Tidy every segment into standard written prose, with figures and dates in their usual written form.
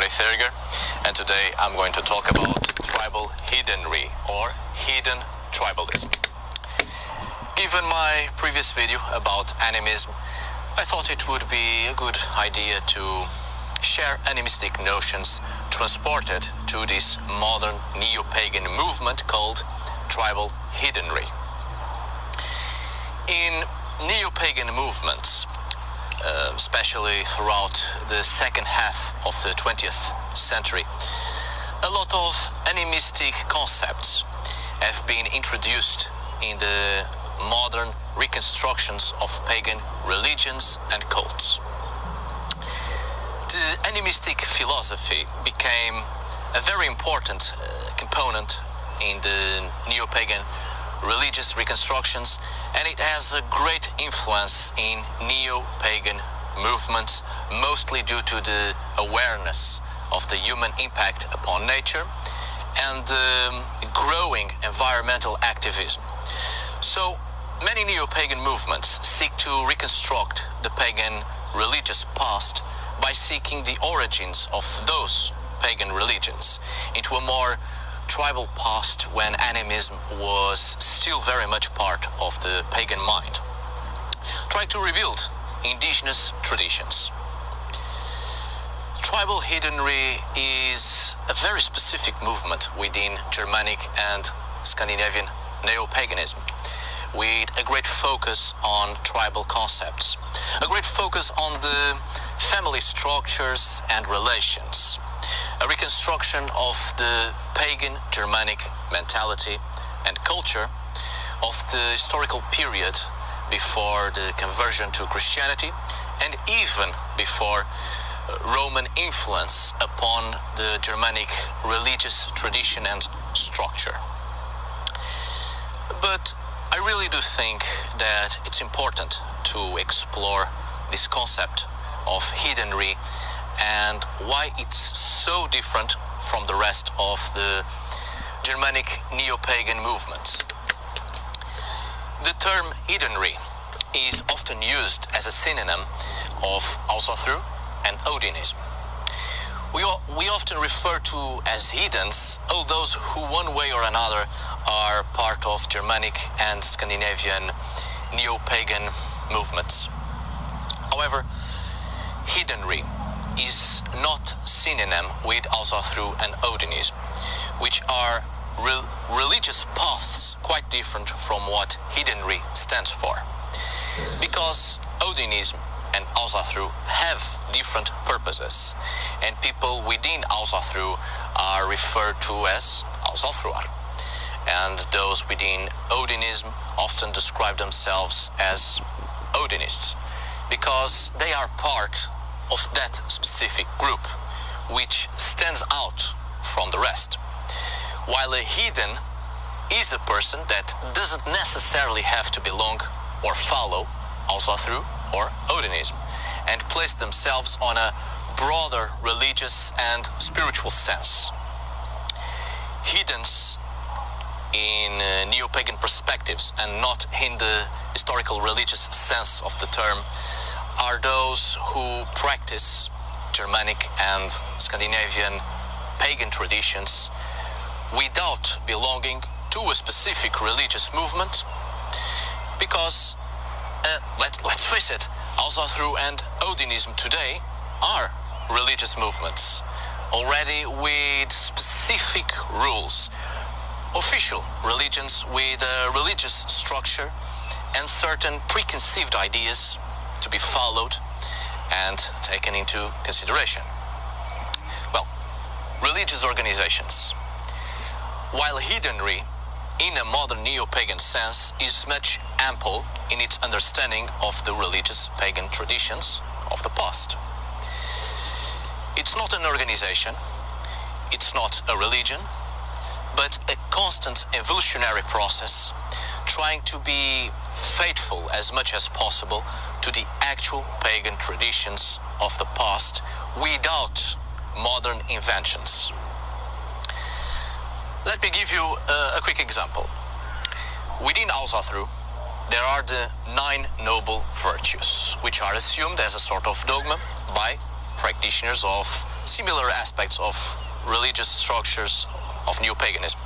Theriger, and today I'm going to talk about tribal heathenry or heathen tribalism. Given my previous video about animism, I thought it would be a good idea to share animistic notions transported to this modern neo-pagan movement called tribal heathenry. In neo-pagan movements, especially throughout the second half of the 20th century, a lot of animistic concepts have been introduced in the modern reconstructions of pagan religions and cults. The animistic philosophy became a very important component in the neo-pagan religious reconstructions, and it has a great influence in neo-pagan movements, mostly due to the awareness of the human impact upon nature and the growing environmental activism. So many neo-pagan movements seek to reconstruct the pagan religious past by seeking the origins of those pagan religions into a more tribal past when animism was still very much part of the pagan mind, trying to rebuild indigenous traditions. Tribal heathenry is a very specific movement within Germanic and Scandinavian neo-paganism, with a great focus on tribal concepts, a great focus on the family structures and relations, a reconstruction of the pagan Germanic mentality and culture of the historical period before the conversion to Christianity and even before Roman influence upon the Germanic religious tradition and structure. But I really do think that it's important to explore this concept of heathenry and why it's so different from the rest of the Germanic neo-pagan movements. The term heathenry is often used as a synonym of Alsathru and Odinism. We often refer to as heathens all those who one way or another are part of Germanic and Scandinavian neo-pagan movements. However, heathenry is not synonym with Alsathru and Odinism, which are religious paths quite different from what heathenry stands for, because Odinism and Alsathru have different purposes, and people within Alsathru are referred to as Alsathruar, and those within Odinism often describe themselves as Odinists, because they are part of that specific group, which stands out from the rest. While a heathen is a person that doesn't necessarily have to belong or follow Alsathru or Odinism, and place themselves on a broader religious and spiritual sense. Heathens in neo-pagan perspectives, and not in the historical religious sense of the term, are those who practice Germanic and Scandinavian pagan traditions without belonging to a specific religious movement, because let's face it, Alsathru and Odinism today are religious movements, already with specific rules, official religions with a religious structure and certain preconceived ideas to be followed and taken into consideration. Well, religious organizations. While heathenry, in a modern neo-pagan sense, is much ample in its understanding of the religious pagan traditions of the past. It's not an organization, it's not a religion, but a constant evolutionary process, trying to be faithful as much as possible to the actual pagan traditions of the past without modern inventions. Let me give you a quick example. Within Alsathru, there are the 9 noble virtues, which are assumed as a sort of dogma by practitioners of similar aspects of religious structures of neo-paganism.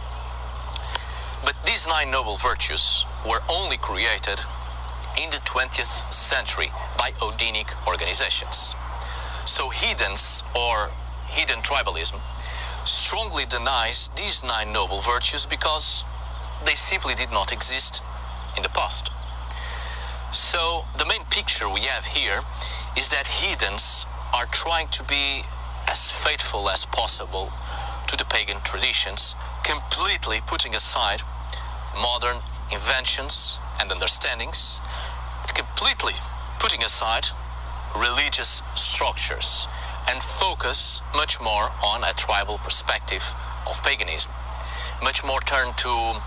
But these 9 noble virtues were only created in the 20th century by Odinic organizations. So heathens or heathen tribalism strongly denies these 9 noble virtues because they simply did not exist in the past. So the main picture we have here is that heathens are trying to be as faithful as possible to the pagan traditions, completely putting aside modern inventions and understandings, completely putting aside religious structures and focus much more on a tribal perspective of paganism, much more turned to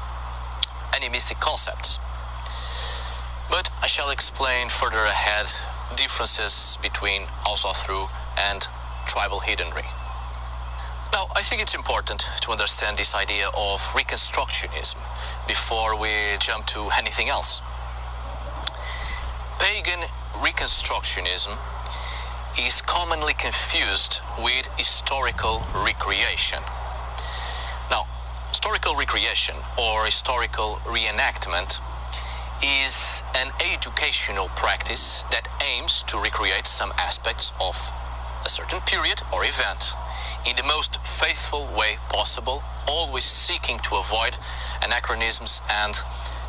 animistic concepts. But I shall explain further ahead differences between Ausarthru and tribal heathenry. Now, I think it's important to understand this idea of Reconstructionism before we jump to anything else. Pagan Reconstructionism is commonly confused with historical recreation. Now, historical recreation or historical reenactment is an educational practice that aims to recreate some aspects of a certain period or event in the most faithful way possible, always seeking to avoid anachronisms and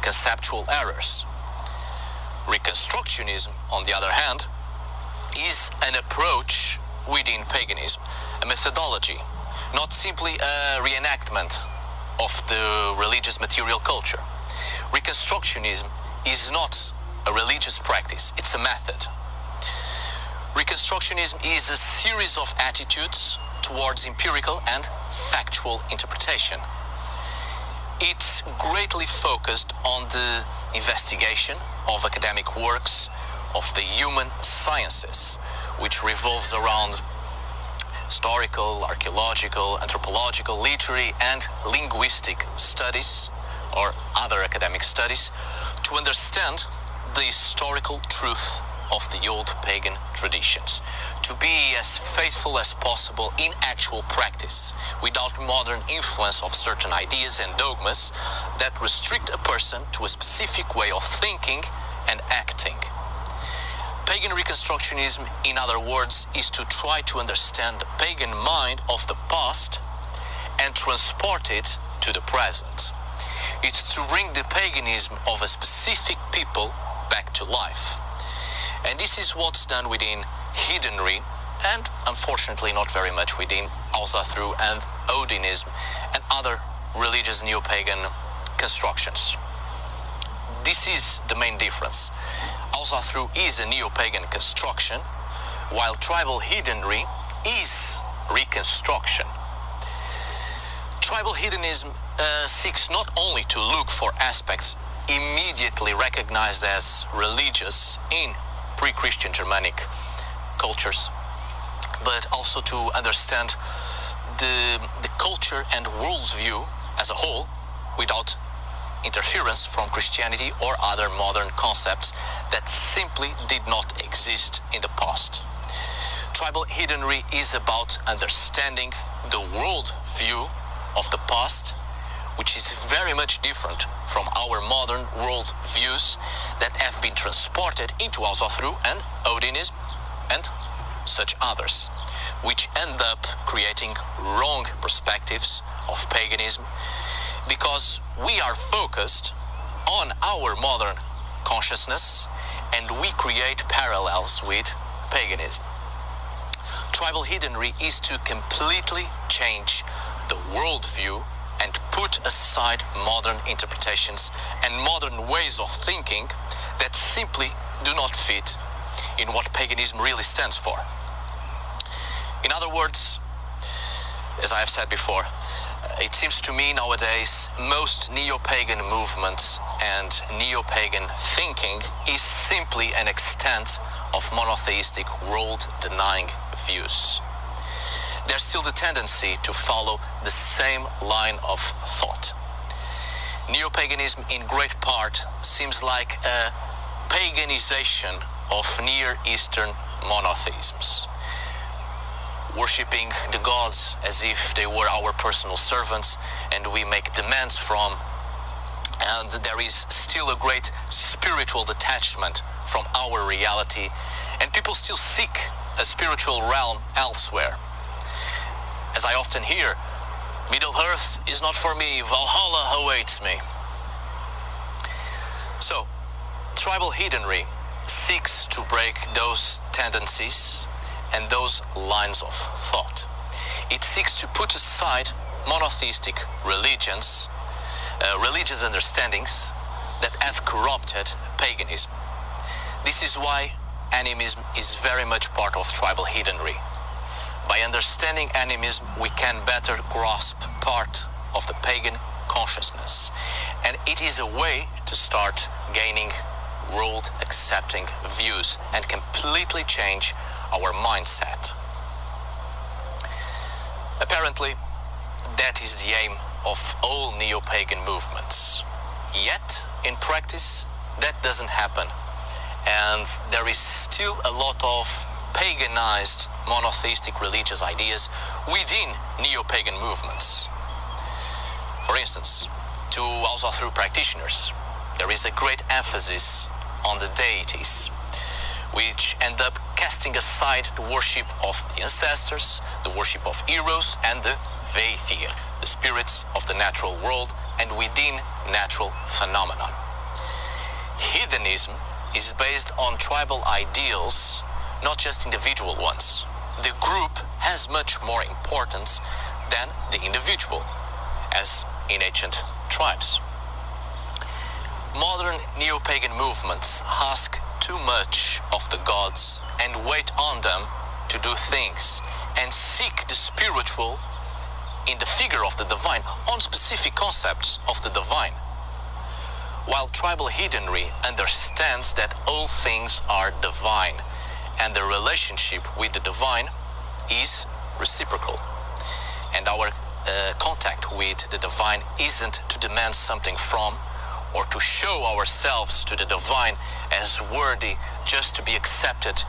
conceptual errors. Reconstructionism, on the other hand, is an approach within paganism, a methodology, not simply a reenactment of the religious material culture. Reconstructionism is not a religious practice, it's a method. Reconstructionism is a series of attitudes towards empirical and factual interpretation. It's greatly focused on the investigation of academic works of the human sciences, which revolves around historical, archaeological, anthropological, literary, and linguistic studies or other academic studies to understand the historical truth of the old pagan traditions, to be as faithful as possible in actual practice, without modern influence of certain ideas and dogmas that restrict a person to a specific way of thinking and acting. Pagan Reconstructionism, in other words, is to try to understand the pagan mind of the past and transport it to the present. It's to bring the paganism of a specific people back to life. And this is what's done within heathenry, and unfortunately not very much within Ausarthru and Odinism and other religious neo-pagan constructions. This is the main difference. Ausarthru is a neo-pagan construction, while tribal heathenry is reconstruction. Tribal heathenism seeks not only to look for aspects immediately recognized as religious in pre-Christian Germanic cultures, but also to understand the culture and worldview as a whole without interference from Christianity or other modern concepts that simply did not exist in the past. Tribal heathenry is about understanding the world view of the past, which is very much different from our modern world views that have been transported into Ausarthru and Odinism and such others, which end up creating wrong perspectives of paganism because we are focused on our modern consciousness and we create parallels with paganism. Tribal heathenry is to completely change the worldview and put aside modern interpretations and modern ways of thinking that simply do not fit in what paganism really stands for. In other words, as I have said before, it seems to me nowadays most neo-pagan movements and neo-pagan thinking is simply an extent of monotheistic world-denying views. There's still the tendency to follow the same line of thought. Neo-paganism in great part seems like a paganization of Near Eastern monotheisms. worshipping the gods as if they were our personal servants and we make demands from. And there is still a great spiritual detachment from our reality, and people still seek a spiritual realm elsewhere. As I often hear, Middle Earth is not for me, Valhalla awaits me. So, tribal heathenry seeks to break those tendencies and those lines of thought. It seeks to put aside monotheistic religions, religious understandings that have corrupted paganism. This is why animism is very much part of tribal heathenry. By understanding animism, we can better grasp part of the pagan consciousness, and it is a way to start gaining world-accepting views and completely change our mindset. Apparently, that is the aim of all neo-pagan movements. Yet, in practice, that doesn't happen, and there is still a lot of paganized monotheistic religious ideas within neo-pagan movements. For instance, to Al-Zathru practitioners, there is a great emphasis on the deities, which end up casting aside the worship of the ancestors, the worship of heroes, and the Veithir, the spirits of the natural world and within natural phenomena. Heathenism is based on tribal ideals, not just individual ones. The group has much more importance than the individual, as in ancient tribes. Modern neo-pagan movements ask too much of the gods and wait on them to do things, and seek the spiritual in the figure of the divine, on specific concepts of the divine. While tribal heathenry understands that all things are divine, and the relationship with the divine is reciprocal, and our contact with the divine isn't to demand something from or to show ourselves to the divine as worthy just to be accepted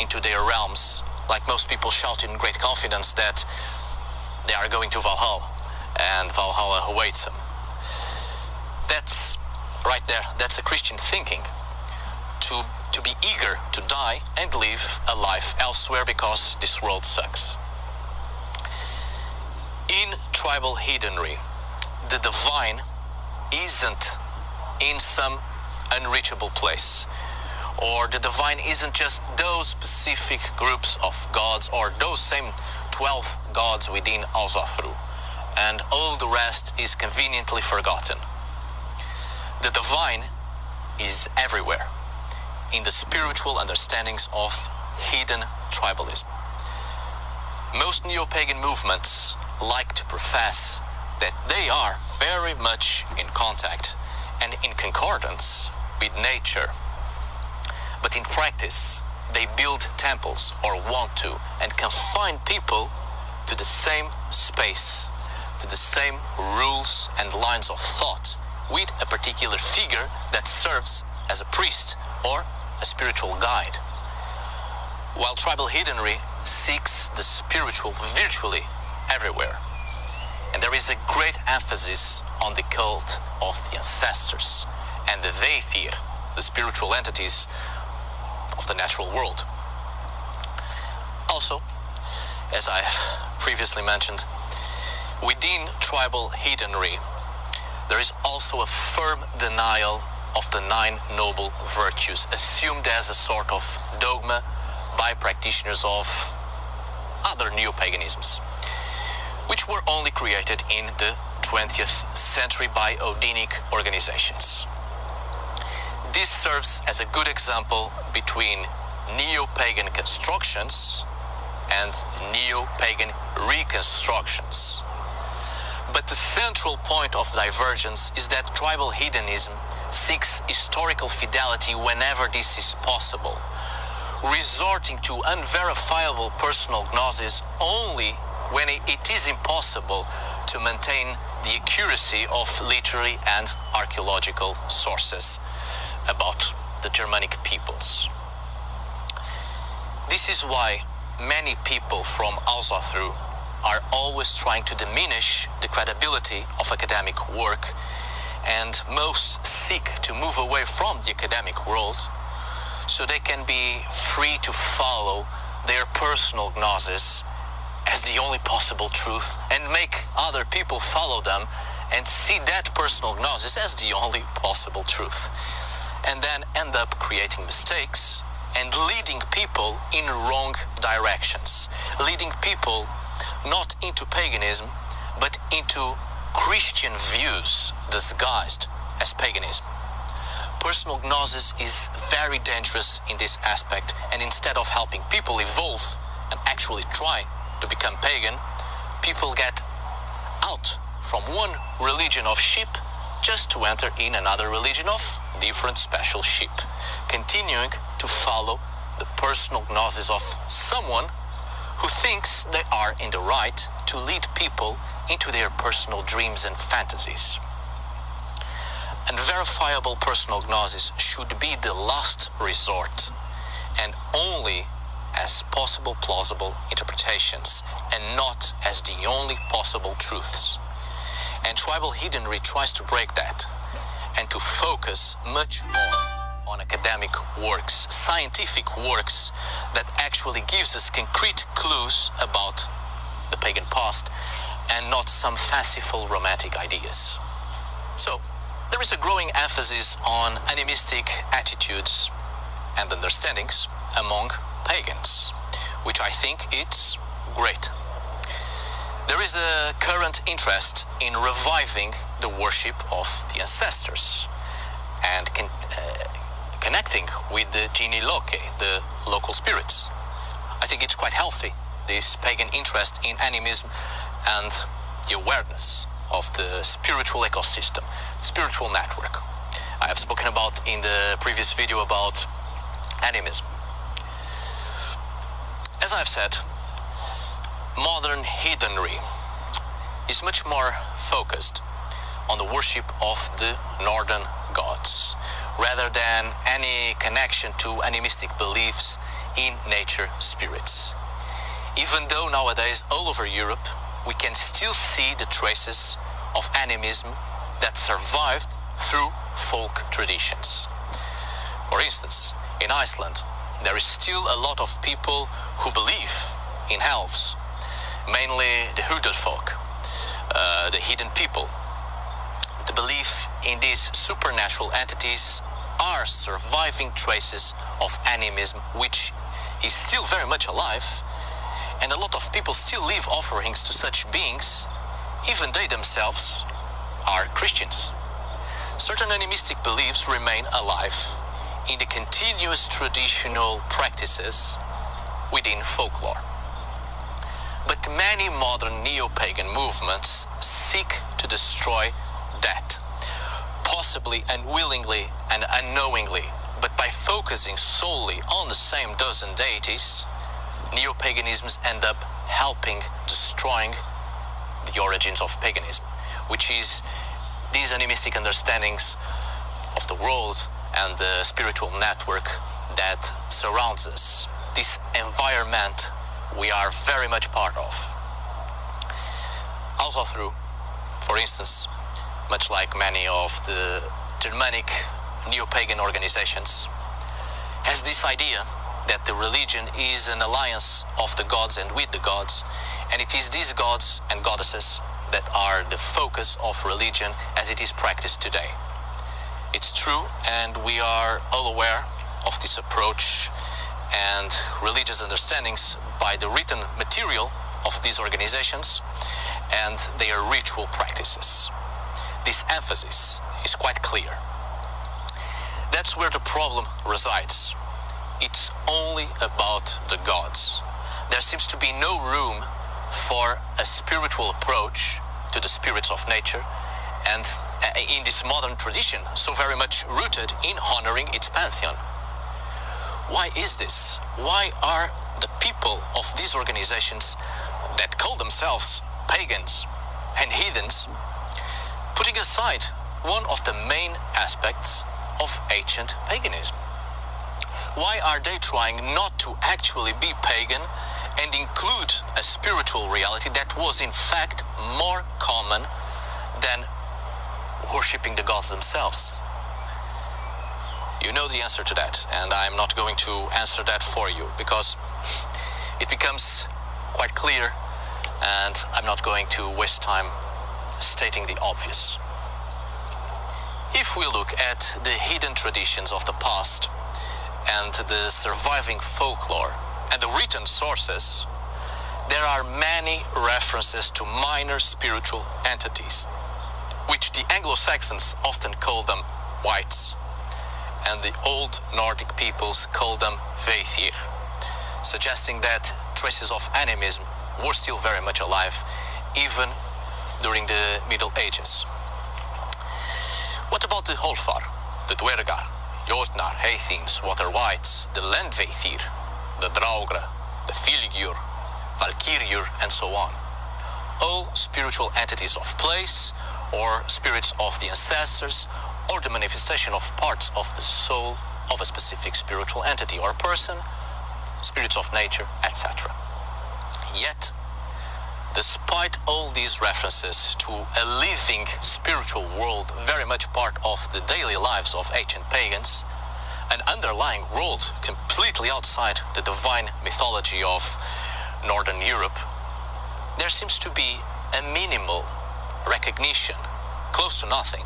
into their realms, like most people shout in great confidence that they are going to Valhalla and Valhalla awaits them. That's right there, that's a Christian thinking, to be eager to die and live a life elsewhere because this world sucks. In tribal heathenry, the divine isn't in some unreachable place, or the divine isn't just those specific groups of gods or those same 12 gods within Al-Zathru, and all the rest is conveniently forgotten. The divine is everywhere in the spiritual understandings of heathen tribalism. Most neo-pagan movements like to profess that they are very much in contact and in concordance with nature. But in practice, they build temples, or want to, and confine people to the same space, to the same rules and lines of thought, with a particular figure that serves as a priest or a spiritual guide. While tribal heathenry seeks the spiritual virtually everywhere, and there is a great emphasis on the cult of the ancestors and the Veithir, the spiritual entities of the natural world. Also, as I previously mentioned, within tribal heathenry, there is also a firm denial of the 9 noble virtues, assumed as a sort of dogma by practitioners of other neo-paganisms, which were only created in the 20th century by Odinic organizations. This serves as a good example between neo-pagan constructions and neo-pagan reconstructions. But the central point of divergence is that tribal heathenism seeks historical fidelity whenever this is possible, resorting to unverifiable personal gnosis only when it is impossible to maintain the accuracy of literary and archaeological sources about the Germanic peoples. This is why many people from Alzathru are always trying to diminish the credibility of academic work, and most seek to move away from the academic world so they can be free to follow their personal gnosis as the only possible truth and make other people follow them and see that personal gnosis as the only possible truth, and then end up creating mistakes and leading people in wrong directions, leading people not into paganism but into Christian views disguised as paganism. Personal gnosis is very dangerous in this aspect, and instead of helping people evolve and actually try to become pagan, people get out from one religion of sheep just to enter in another religion of different special sheep, continuing to follow the personal gnosis of someone who thinks they are in the right to lead people into their personal dreams and fantasies. Unverifiable personal gnosis should be the last resort, and only as possible plausible interpretations, and not as the only possible truths. And tribal heathenry tries to break that, and to focus much more on academic works, scientific works that actually gives us concrete clues about the pagan past, and not some fanciful romantic ideas. So, there is a growing emphasis on animistic attitudes and understandings among pagans, which I think it's great. There is a current interest in reviving the worship of the ancestors and connecting with the Geni Loci, the local spirits. I think it's quite healthy, this pagan interest in animism and the awareness of the spiritual ecosystem, spiritual network. I have spoken about in the previous video about animism. As I've said, modern heathenry is much more focused on the worship of the northern gods, rather than any connection to animistic beliefs in nature spirits. Even though nowadays all over Europe we can still see the traces of animism that survived through folk traditions. For instance, in Iceland, there is still a lot of people who believe in elves, mainly the Hurdelfolk, the heathen people. The belief in these supernatural entities are surviving traces of animism, which is still very much alive, and a lot of people still leave offerings to such beings, even they themselves are Christians. Certain animistic beliefs remain alive in the continuous traditional practices within folklore. But many modern neo-pagan movements seek to destroy that, possibly unwillingly and unknowingly, but by focusing solely on the same dozen deities, neo-paganisms end up helping destroying the origins of paganism, which is these animistic understandings of the world and the spiritual network that surrounds us, this environment we are very much part of. Alzathru, for instance, much like many of the Germanic neo-pagan organizations, has this idea that the religion is an alliance of the gods and with the gods, and it is these gods and goddesses that are the focus of religion as it is practiced today. It's true, and we are all aware of this approach and religious understandings by the written material of these organizations and their ritual practices. This emphasis is quite clear. That's where the problem resides. It's only about the gods. There seems to be no room for a spiritual approach to the spirits of nature, and in this modern tradition, so very much rooted in honoring its pantheon. Why is this? Why are the people of these organizations that call themselves pagans and heathens putting aside one of the main aspects of ancient paganism? Why are they trying not to actually be pagan and include a spiritual reality that was in fact more common than worshipping the gods themselves? You know the answer to that, and I'm not going to answer that for you because it becomes quite clear, and I'm not going to waste time stating the obvious. If we look at the hidden traditions of the past and the surviving folklore and the written sources, there are many references to minor spiritual entities, which the Anglo-Saxons often call them wights, and the old Nordic peoples call them Veithir, suggesting that traces of animism were still very much alive even during the Middle Ages. What about the Holfar, the Dwergar, Jotnar, Heithins, Water Wights, the Landveithir, the Draugr, the Fylgjur, Valkyriur, and so on? All spiritual entities of place, or spirits of the ancestors, or the manifestation of parts of the soul of a specific spiritual entity or person, spirits of nature, etc. Yet, despite all these references to a living spiritual world very much part of the daily lives of ancient pagans, an underlying world completely outside the divine mythology of Northern Europe, there seems to be a minimal recognition, close to nothing,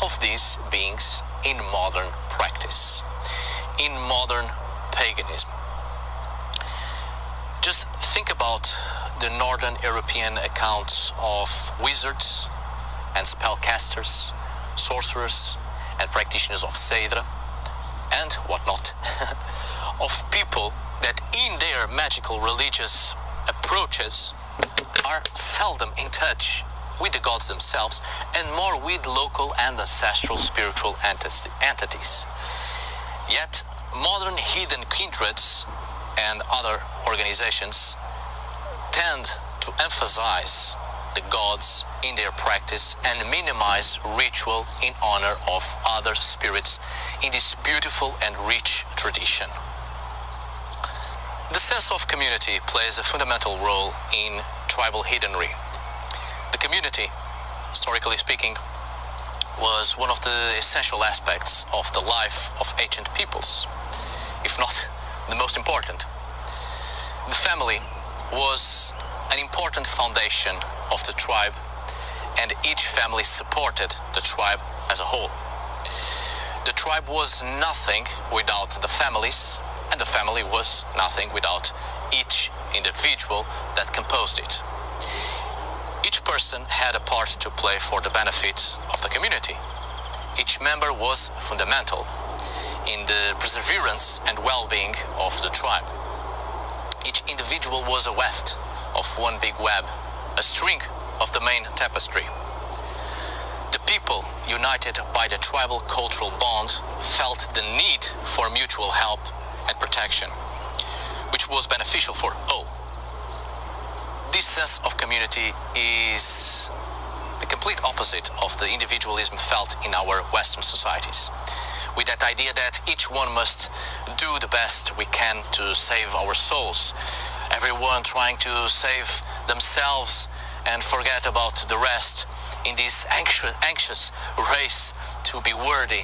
of these beings in modern practice, in modern paganism. Just think about the Northern European accounts of wizards and spellcasters, sorcerers and practitioners of Seidra and whatnot, of people that in their magical religious approaches are seldom in touch with the gods themselves and more with local and ancestral spiritual entities. Yet modern heathen kindreds and other organizations tend to emphasize the gods in their practice and minimize ritual in honor of other spirits in this beautiful and rich tradition. The sense of community plays a fundamental role in tribal heathenry. The community, historically speaking, was one of the essential aspects of the life of ancient peoples, if not the most important. The family was an important foundation of the tribe, and each family supported the tribe as a whole. The tribe was nothing without the families, and the family was nothing without each individual that composed it. Each person had a part to play for the benefit of the community. Each member was fundamental in the perseverance and well-being of the tribe. Each individual was a weft of one big web, a string of the main tapestry. The people, united by the tribal cultural bond, felt the need for mutual help and protection, which was beneficial for all. This sense of community is the complete opposite of the individualism felt in our Western societies, with that idea that each one must do the best we can to save our souls, everyone trying to save themselves and forget about the rest in this anxious race to be worthy,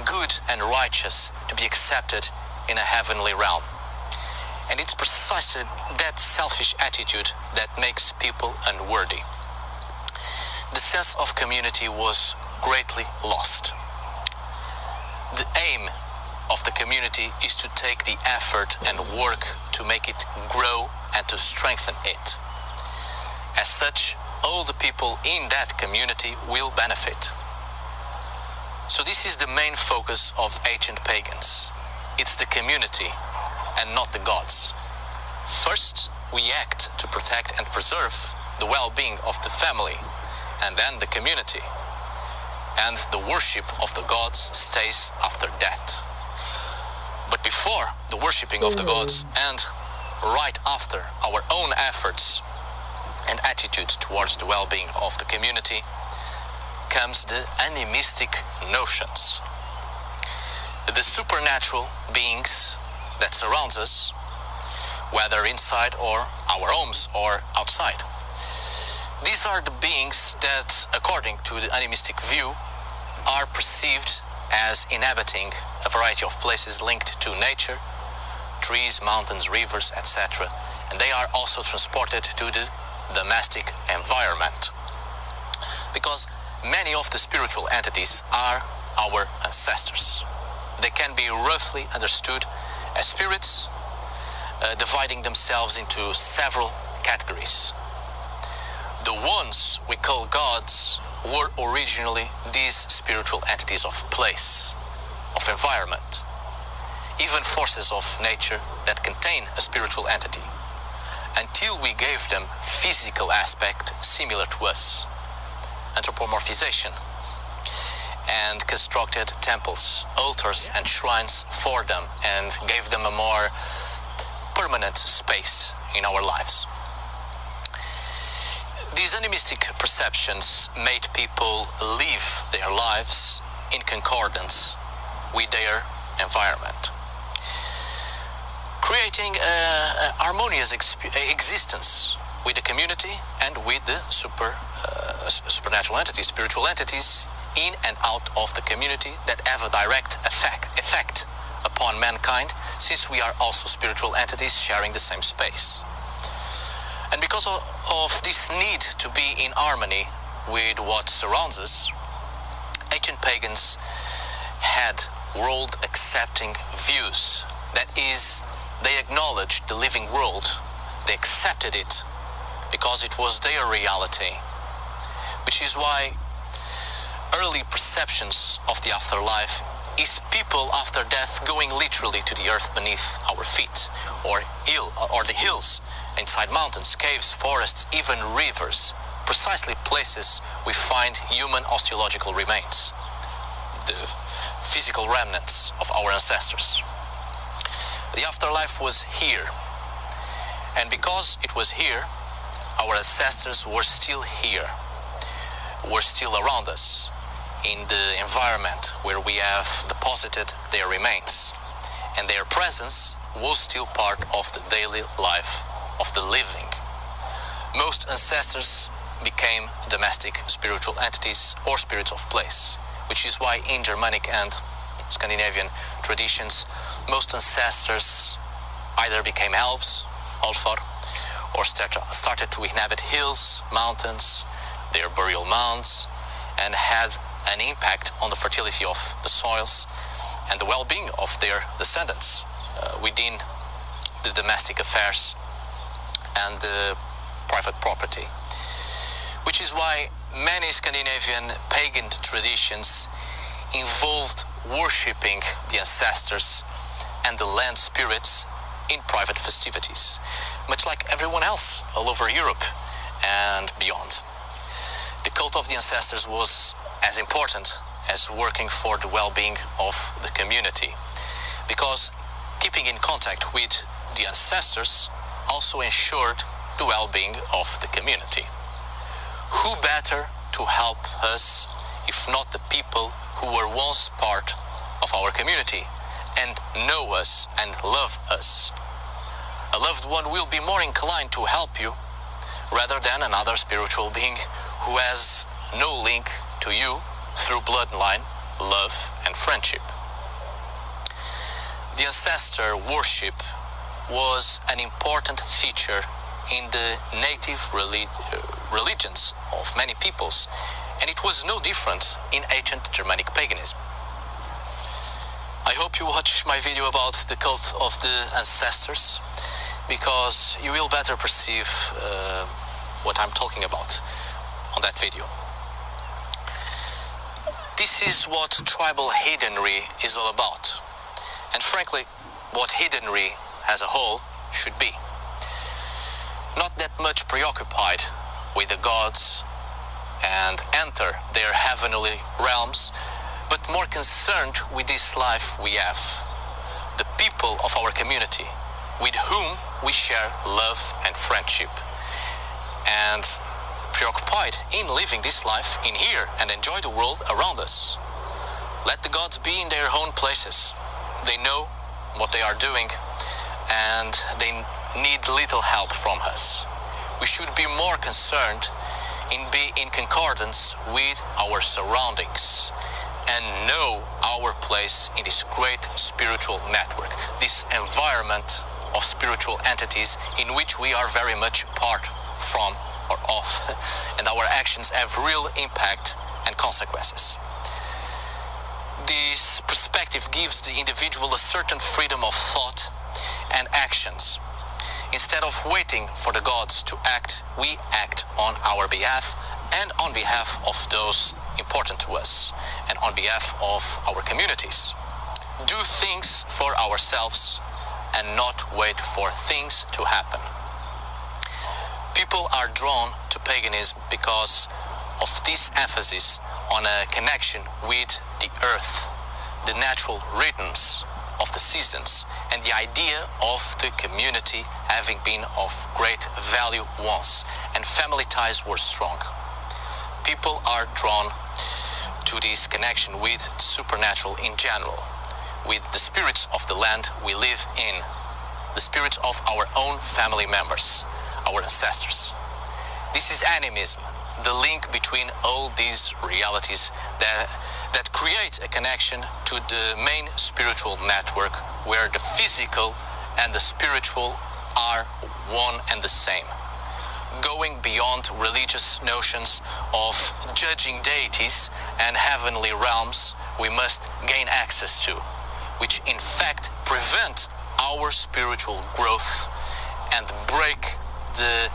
good and righteous, to be accepted in a heavenly realm. And it's precisely that selfish attitude that makes people unworthy. The sense of community was greatly lost. The aim of the community is to take the effort and work to make it grow and to strengthen it. As such, all the people in that community will benefit. So this is the main focus of ancient pagans. It's the community and not the gods. First, we act to protect and preserve the well-being of the family, and then the community. And the worship of the gods stays after that. But before the worshipping of the gods and right after our own efforts and attitudes towards the well-being of the community comes the animistic notions. The supernatural beings that surrounds us, whether inside or our homes or outside. These are the beings that, according to the animistic view, are perceived as inhabiting a variety of places linked to nature, trees, mountains, rivers, etc. And they are also transported to the domestic environment. Because many of the spiritual entities are our ancestors. They can be roughly understood as spirits, dividing themselves into several categories. The ones we call gods were originally these spiritual entities of place, of environment, even forces of nature that contain a spiritual entity, until we gave them physical aspect similar to us, anthropomorphization, and constructed temples, altars and shrines for them, and gave them a more permanent space in our lives. These animistic perceptions made people live their lives in concordance with their environment, creating a harmonious existence with the community and with the supernatural entities, spiritual entities in and out of the community that have a direct effect upon mankind, since we are also spiritual entities sharing the same space. And because of this need to be in harmony with what surrounds us, ancient pagans had world-accepting views. That is, they acknowledged the living world, they accepted it because it was their reality, which is why early perceptions of the afterlife is people after death going literally to the earth beneath our feet, or the hills, inside mountains, caves, forests, even rivers, precisely places we find human osteological remains, the physical remnants of our ancestors. The afterlife was here, and because it was here, our ancestors were still here, were still around us, in the environment where we have deposited their remains, and their presence was still part of the daily life of the living. Most ancestors became domestic spiritual entities or spirits of place, which is why in Germanic and Scandinavian traditions, most ancestors either became elves, Alfar, or started to inhabit hills, mountains, their burial mounds, and had an impact on the fertility of the soils and the well-being of their descendants within the domestic affairs and the private property. Which is why many Scandinavian pagan traditions involved worshipping the ancestors and the land spirits in private festivities, much like everyone else all over Europe and beyond. The cult of the ancestors was as important as working for the well-being of the community, because keeping in contact with the ancestors also ensured the well-being of the community. Who better to help us if not the people who were once part of our community and know us and love us? A loved one will be more inclined to help you rather than another spiritual being who has no link to you through bloodline, love, and friendship. The ancestor worship was an important feature in the native religions of many peoples, and it was no different in ancient Germanic paganism. I hope you watch my video about the cult of the ancestors, because you will better perceive what I'm talking about on that video. This is what tribal heathenry is all about, and frankly, what heathenry as a whole should be. Not that much preoccupied with the gods and enter their heavenly realms, but more concerned with this life we have, the people of our community, with whom we share love and friendship, and preoccupied in living this life in here and enjoy the world around us. Let the gods be in their own places. They know what they are doing, and they need little help from us. We should be more concerned in be in concordance with our surroundings and know our place in this great spiritual network, this environment of spiritual entities in which we are very much part from or of, and our actions have real impact and consequences. This perspective gives the individual a certain freedom of thought and actions. Instead of waiting for the gods to act, we act on our behalf and on behalf of those important to us and on behalf of our communities. Do things for ourselves and not wait for things to happen. People are drawn to paganism because of this emphasis on a connection with the earth, the natural rhythms of the seasons, and the idea of the community having been of great value once, and family ties were strong. People are drawn to this connection with the supernatural in general, with the spirits of the land we live in, the spirits of our own family members, our ancestors. This is animism, the link between all these realities that create a connection to the main spiritual network where the physical and the spiritual are one and the same. Going beyond religious notions of judging deities and heavenly realms we must gain access to, which in fact prevent our spiritual growth and break the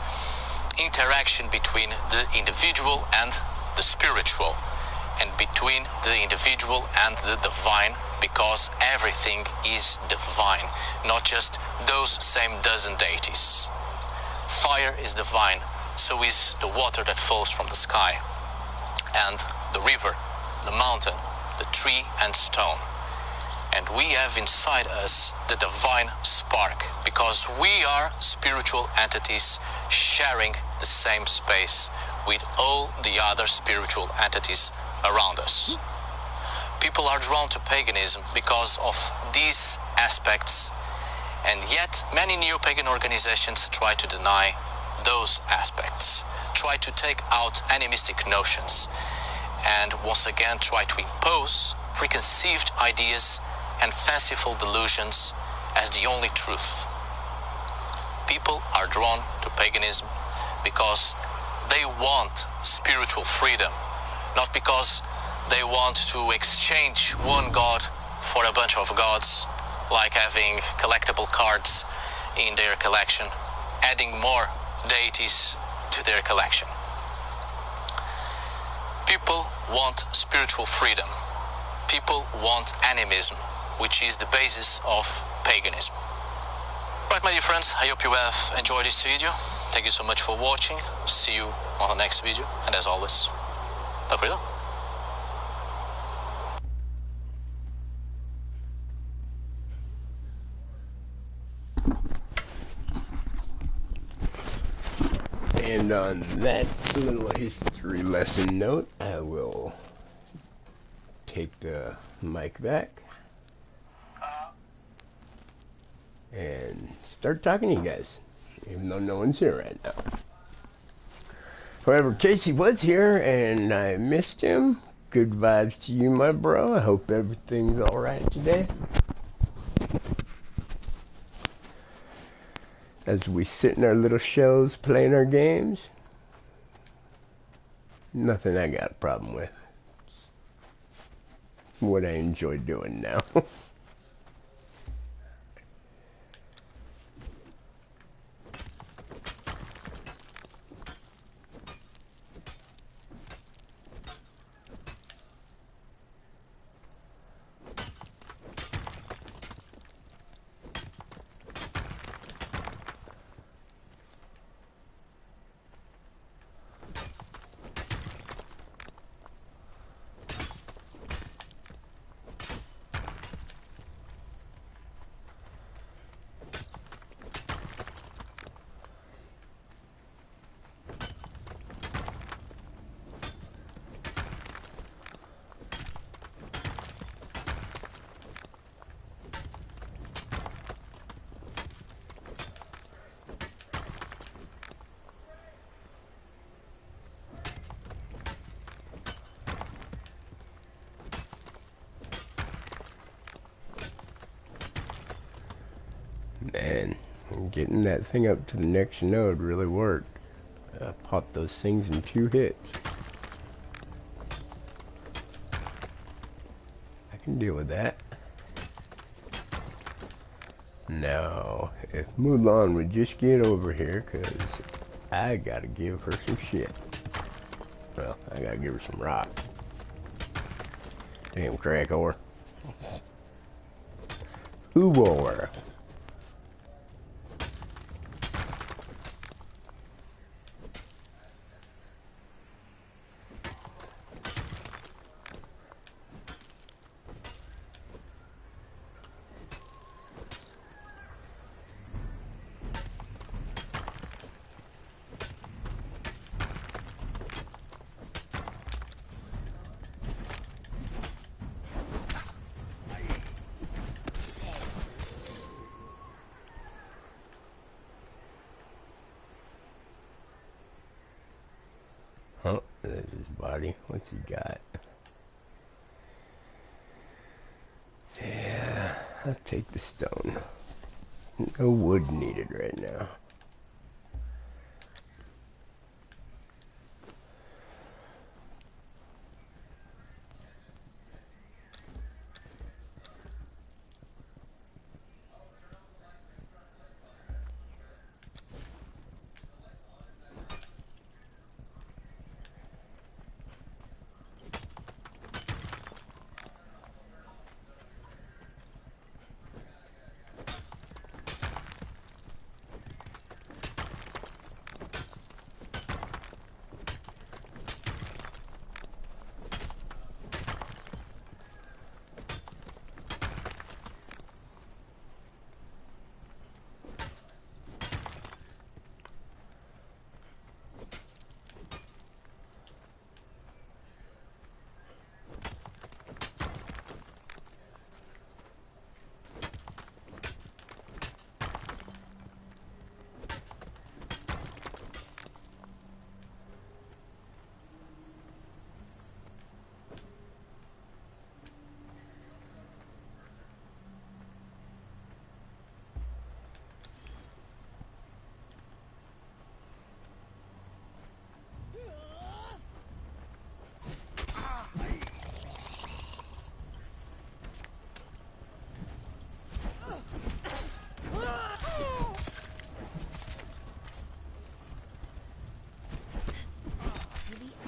interaction between the individual and the spiritual, and between the individual and the divine, because everything is divine, not just those same dozen deities. Fire is divine, so is the water that falls from the sky, and the river, the mountain, the tree and stone. And we have inside us the divine spark, because we are spiritual entities sharing the same space with all the other spiritual entities around us. People are drawn to paganism because of these aspects, and yet many neo-pagan organizations try to deny those aspects, try to take out animistic notions, and once again try to impose preconceived ideas and fanciful delusions as the only truth. People are drawn to paganism because they want spiritual freedom, not because they want to exchange one god for a bunch of gods, like having collectible cards in their collection, adding more deities to their collection. People want spiritual freedom. People want animism, which is the basis of paganism. Right, my dear friends, I hope you have enjoyed this video. Thank you so much for watching. See you on the next video, and as always, April. And on that little history lesson note, I will take the mic back and start talking to you guys, even though no one's here right now. However, Casey was here and I missed him. Good vibes to you, my bro. I hope everything's alright today. As we sit in our little shells playing our games, nothing I got a problem with. What I enjoy doing now. Getting that thing up to the next node really worked. I popped those things in 2 hits. I can deal with that. Now, if Mulan would just get over here, cause I gotta give her some shit. Well, I gotta give her some rock. Damn crack whore. Who wore? Oh, there's his body. What's he got? Yeah, I'll take the stone. No wood needed right now.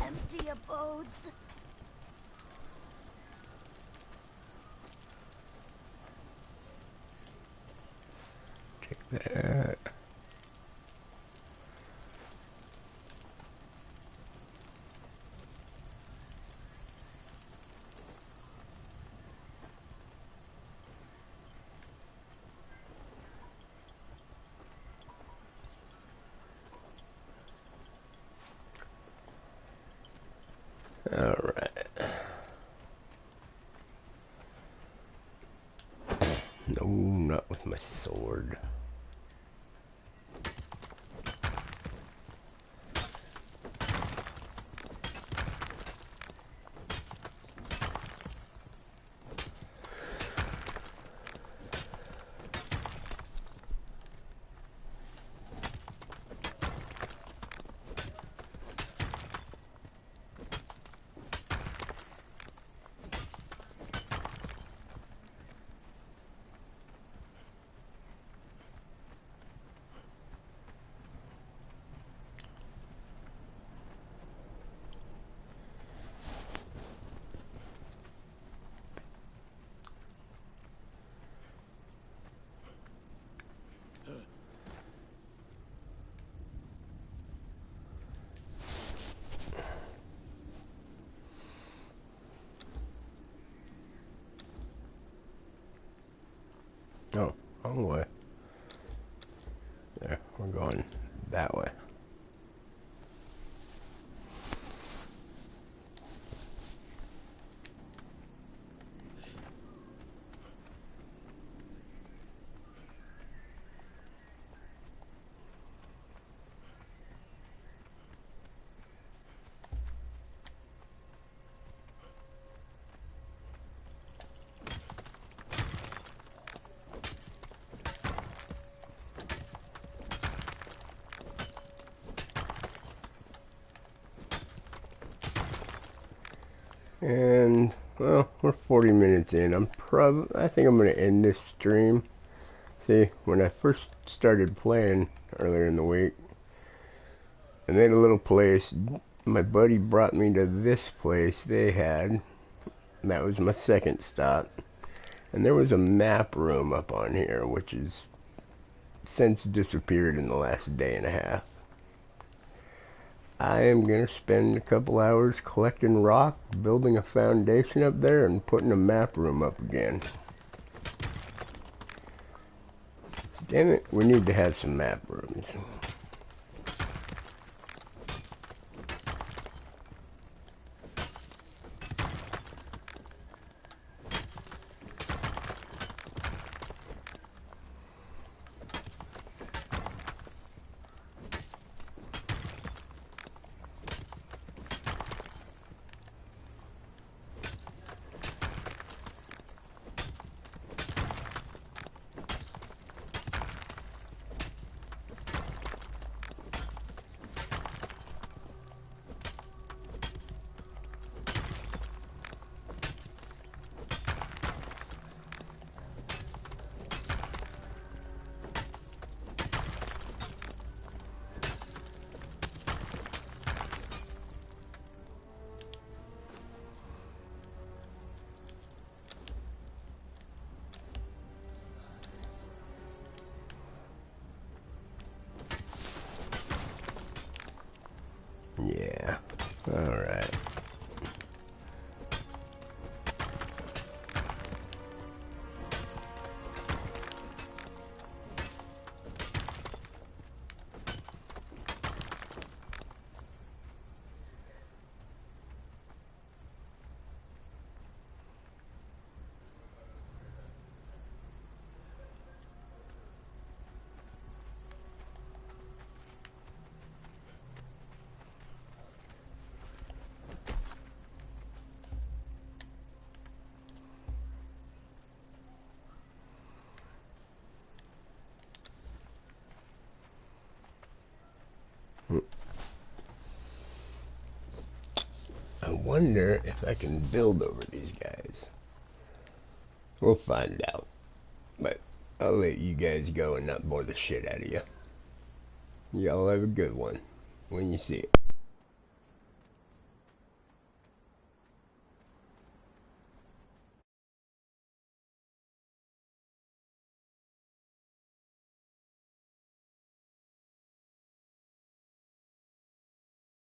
Empty abodes. Take that. Alright. No, not with my sword. And, well, we're 40 minutes in. I think I'm going to end this stream. See, when I first started playing earlier in the week, I made a little place. My buddy brought me to this place they had. That was my second stop. And there was a map room up on here, which has since disappeared in the last day and a half. I am going to spend a couple hours collecting rock, building a foundation up there, and putting a map room up again. Damn it, we need to have some map rooms. Yeah, alright. I wonder if I can build over these guys. We'll find out. But I'll let you guys go and not bore the shit out of you. Y'all have a good one when you see it.